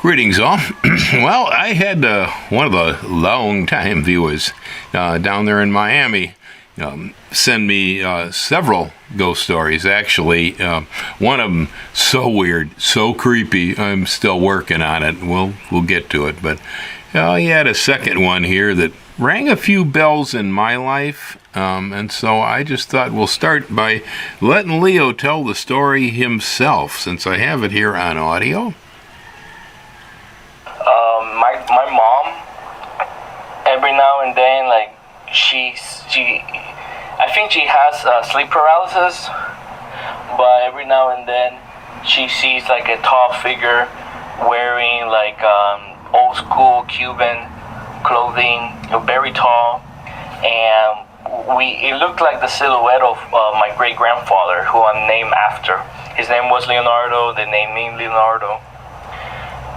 Greetings, all. Well, I had one of the long-time viewers down there in Miami send me several ghost stories, actually. One of them so weird, so creepy, I'm still working on it. We'll get to it. But he had a second one here that rang a few bells in my life. And so I just thought we'll start by letting Leo tell the story himself, since I have it here on audio. My mom, every now and then, like I think she has sleep paralysis, but every now and then she sees like a tall figure wearing like old school Cuban clothing, very tall, and it looked like the silhouette of my great grandfather, who I'm named after. His name was Leonardo. They named me Leonardo,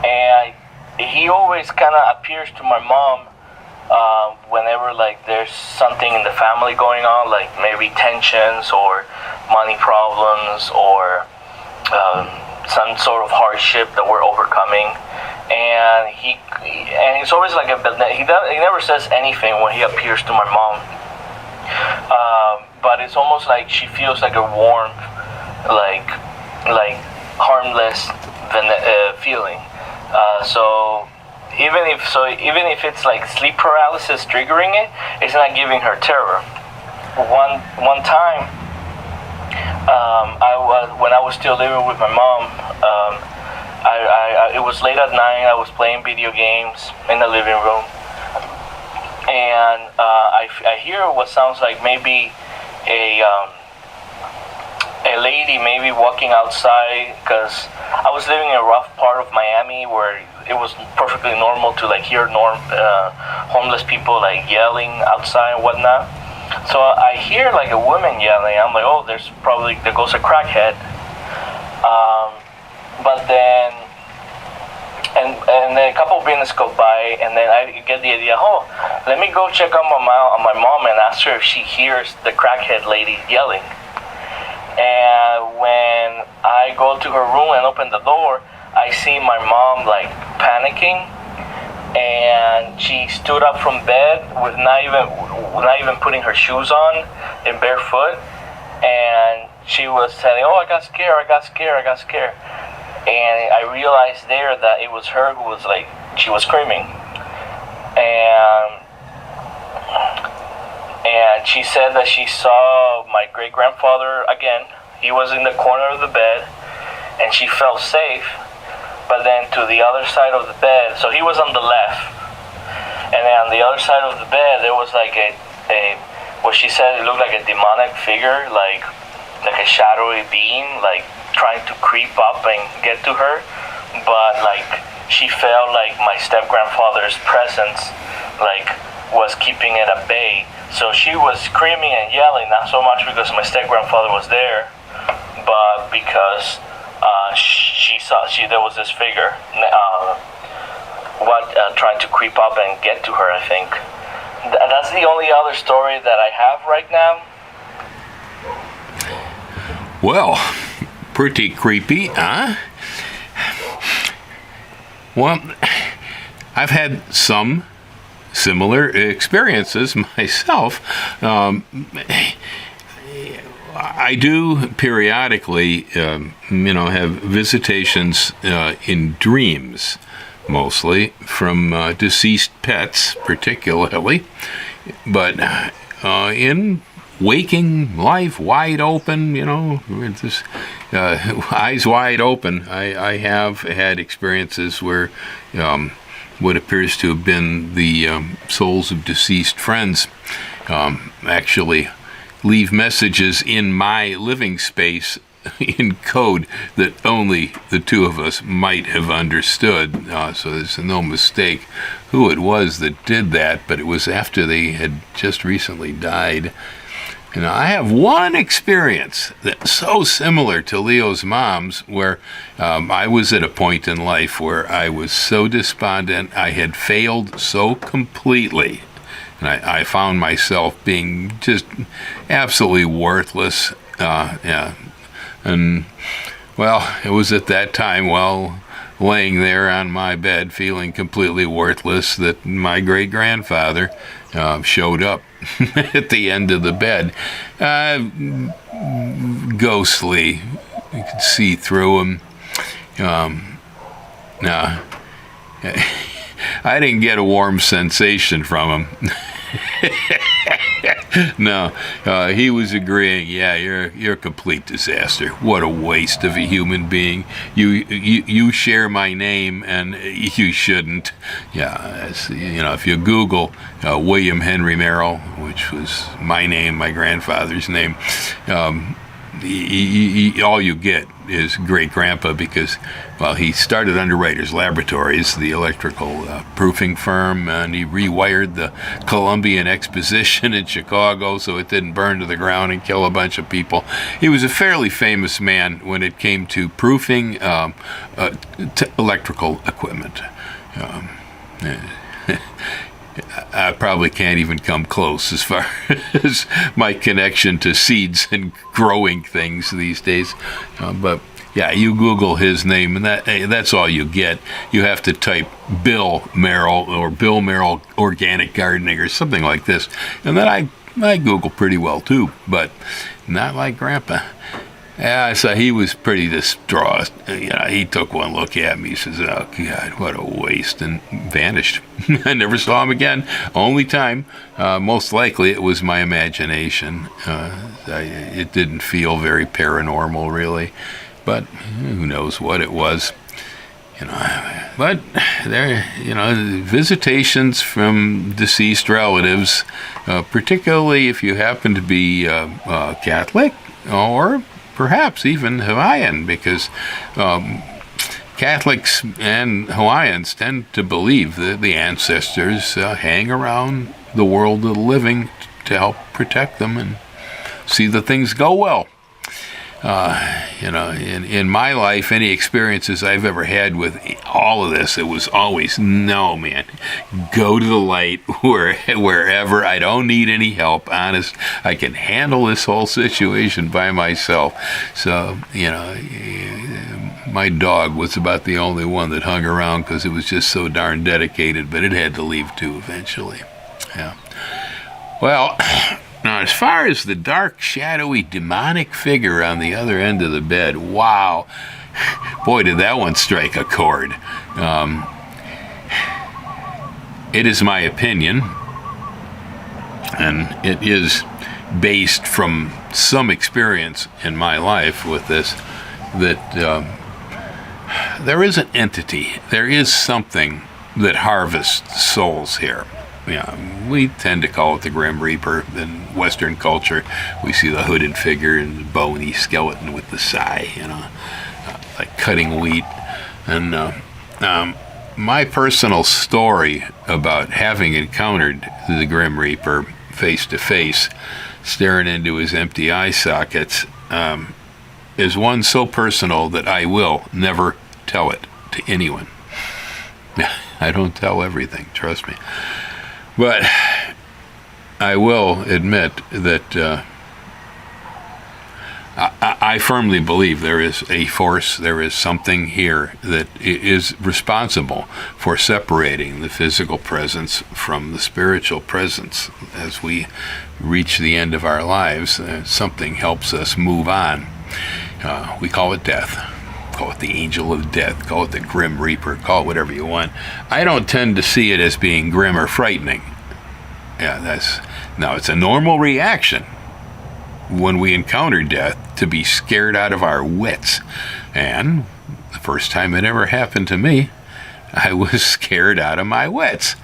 and he always kind of appears to my mom whenever like there's something in the family going on, like maybe tensions or money problems or some sort of hardship that we're overcoming. And it's always like he never says anything when he appears to my mom, but it's almost like she feels like a warm, like harmless feeling. So even if it's like sleep paralysis triggering it, it's not giving her terror. One time, when I was still living with my mom, it was late at night. I was playing video games in the living room, and I hear what sounds like maybe a lady maybe walking outside, because I was living in a rough part of Miami where it was perfectly normal to like hear homeless people like yelling outside and whatnot. So I hear like a woman yelling. I'm like, oh, there goes a crackhead. But then and then a couple of minutes go by, and then I get the idea, oh, let me go check on my mom and ask her if she hears the crackhead lady yelling. And when I go to her room and open the door, I see my mom like panicking, and she stood up from bed with not even putting her shoes on, and barefoot, and she was saying, "Oh, I got scared. And I realized there that it was her who was like, she was screaming, and she said that she saw my great grandfather again. He was in the corner of the bed, and she felt safe. But then to the other side of the bed, so he was on the left, and then on the other side of the bed there was like what she said, it looked like a demonic figure, like a shadowy being, like trying to creep up and get to her. But like she felt like my step grandfather's presence, like was keeping it at bay. So she was screaming and yelling, not so much because my step grandfather was there, but because there was this figure trying to creep up and get to her, I think. That's the only other story that I have right now. Well, pretty creepy, huh? Well, I've had some similar experiences myself. I do periodically, have visitations in dreams, mostly from deceased pets, particularly, but in waking life, wide open, with this, eyes wide open, I have had experiences where what appears to have been the souls of deceased friends actually leave messages in my living space in code that only the two of us might have understood. So there's no mistake who it was that did that, but it was after they had just recently died. And I have one experience that's so similar to Leo's mom's, where I was at a point in life where I was so despondent, I had failed so completely, and I found myself being just absolutely worthless. And, well, it was at that time, laying there on my bed feeling completely worthless that my great-grandfather showed up at the end of the bed. Ghostly. You could see through him. No, I didn't get a warm sensation from him. No, he was agreeing. Yeah, you're a complete disaster. What a waste of a human being. You share my name, and you shouldn't. Yeah, if you Google William Henry Merrill, which was my name, my grandfather's name, all you get is great-grandpa because, well, he started Underwriters Laboratories, the electrical proofing firm, and he rewired the Columbian Exposition in Chicago so it didn't burn to the ground and kill a bunch of people. He was a fairly famous man when it came to proofing electrical equipment. I probably can't even come close as far as my connection to seeds and growing things these days. But yeah, you Google his name, and that's all you get. You have to type Bill Merrill or Bill Merrill Organic Gardening or something like this. And then I Google pretty well too, but not like Grandpa. Yeah, so he was pretty distraught. He took one look at me. He says, "Oh God, what a waste," and vanished. I never saw him again. Only time, most likely, it was my imagination. It didn't feel very paranormal, really, but who knows what it was. But there, visitations from deceased relatives, particularly if you happen to be Catholic or perhaps even Hawaiian, because Catholics and Hawaiians tend to believe that the ancestors hang around the world of the living to help protect them and see that things go well. In my life, any experiences I've ever had with all of this, it was always, no, man, go to the light wherever. I don't need any help. Honest, I can handle this whole situation by myself. So, my dog was about the only one that hung around because it was just so darn dedicated, but it had to leave too eventually. Yeah. Well, now, as far as the dark, shadowy, demonic figure on the other end of the bed, wow, boy, did that one strike a chord. It is my opinion, and it is based from some experience in my life with this, that there is an entity, there is something that harvests souls here. We tend to call it the Grim Reaper. In Western culture, we see the hooded figure and the bony skeleton with the sai, like cutting wheat. And my personal story about having encountered the Grim Reaper face to face, staring into his empty eye sockets, is one so personal that I will never tell it to anyone. I don't tell everything, trust me. But I will admit that I firmly believe there is a force, there is something here that is responsible for separating the physical presence from the spiritual presence. As we reach the end of our lives, something helps us move on. We call it death. Call it the angel of death, call it the Grim Reaper, call it whatever you want. I don't tend to see it as being grim or frightening. Now it's a normal reaction when we encounter death to be scared out of our wits. And the first time it ever happened to me, I was scared out of my wits.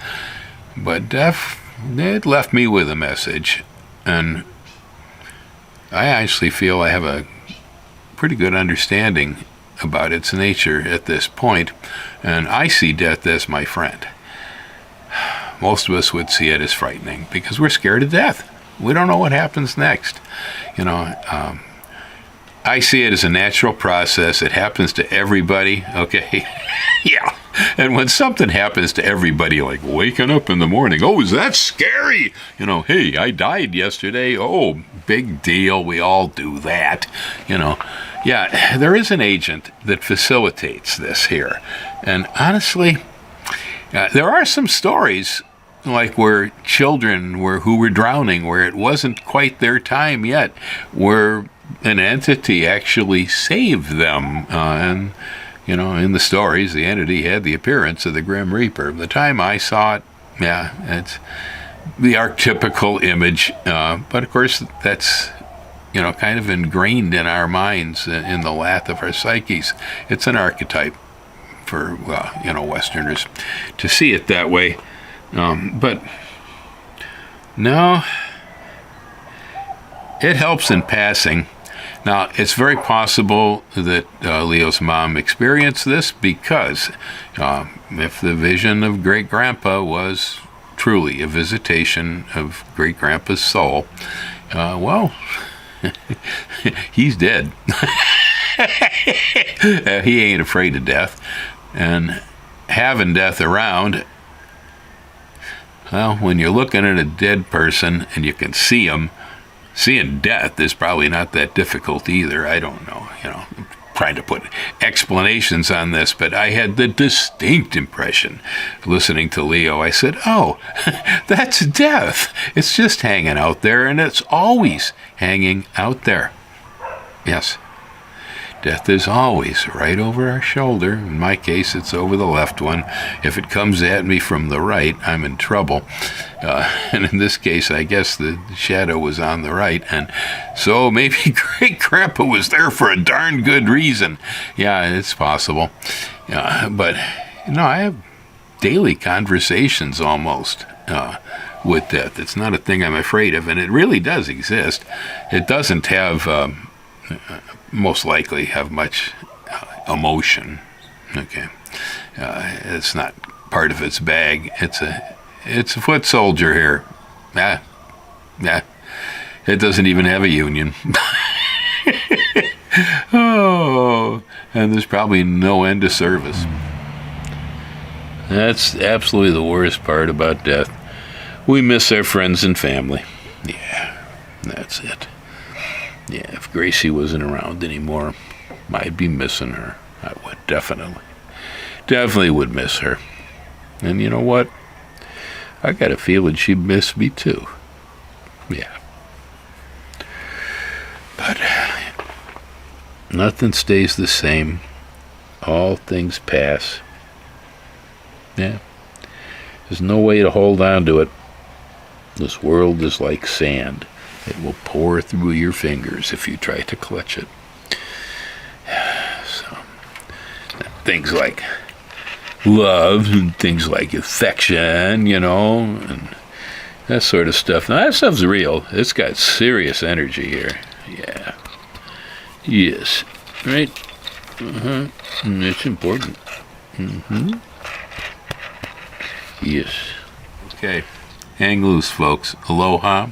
But it left me with a message, and I actually feel I have a pretty good understanding about its nature at this point, and I see death as my friend. Most of us would see it as frightening because we're scared of death. We don't know what happens next. I see it as a natural process. It happens to everybody, okay? Yeah. And when something happens to everybody, like waking up in the morning, oh, is that scary? Hey, I died yesterday. Oh, big deal. We all do that. Yeah, there is an agent that facilitates this here. And honestly, there are some stories like where children who were drowning, where it wasn't quite their time yet, where an entity actually saved them. And, in the stories, the entity had the appearance of the Grim Reaper. The time I saw it, yeah, it's the archetypical image. But of course, that's kind of ingrained in our minds, in the lath of our psyches. It's an archetype for, Westerners to see it that way. But no, it helps in passing. Now, it's very possible that Leo's mom experienced this because if the vision of Great-Grandpa was truly a visitation of Great-Grandpa's soul, well, he's dead. He ain't afraid of death. And having death around, well, when you're looking at a dead person and you can see him, seeing death is probably not that difficult either. I don't know, I'm trying to put explanations on this, but I had the distinct impression, listening to Leo, I said, oh, that's death. It's just hanging out there, and it's always hanging out there. Yes. Death is always right over our shoulder. In my case, it's over the left one. If it comes at me from the right, I'm in trouble. And in this case, I guess the shadow was on the right. And so maybe Great-Grandpa was there for a darn good reason. Yeah, it's possible. But, I have daily conversations almost with death. It's not a thing I'm afraid of, and it really does exist. It doesn't have... most likely have much emotion. Okay, it's not part of its bag. It's a foot soldier here. Yeah. It doesn't even have a union. Oh, and there's probably no end to service. That's absolutely the worst part about death. We miss our friends and family. Yeah, that's it. Yeah, if Gracie wasn't around anymore, I'd be missing her. I would definitely would miss her. And you know what? I got a feeling she'd miss me too. Yeah. But nothing stays the same. All things pass. Yeah. There's no way to hold on to it. This world is like sand. It will pour through your fingers if you try to clutch it. So, things like love and things like affection, and that sort of stuff. Now, that stuff's real. It's got serious energy here. Yeah. Yes. Right? It's important. Yes. Okay. Hang loose, folks. Aloha.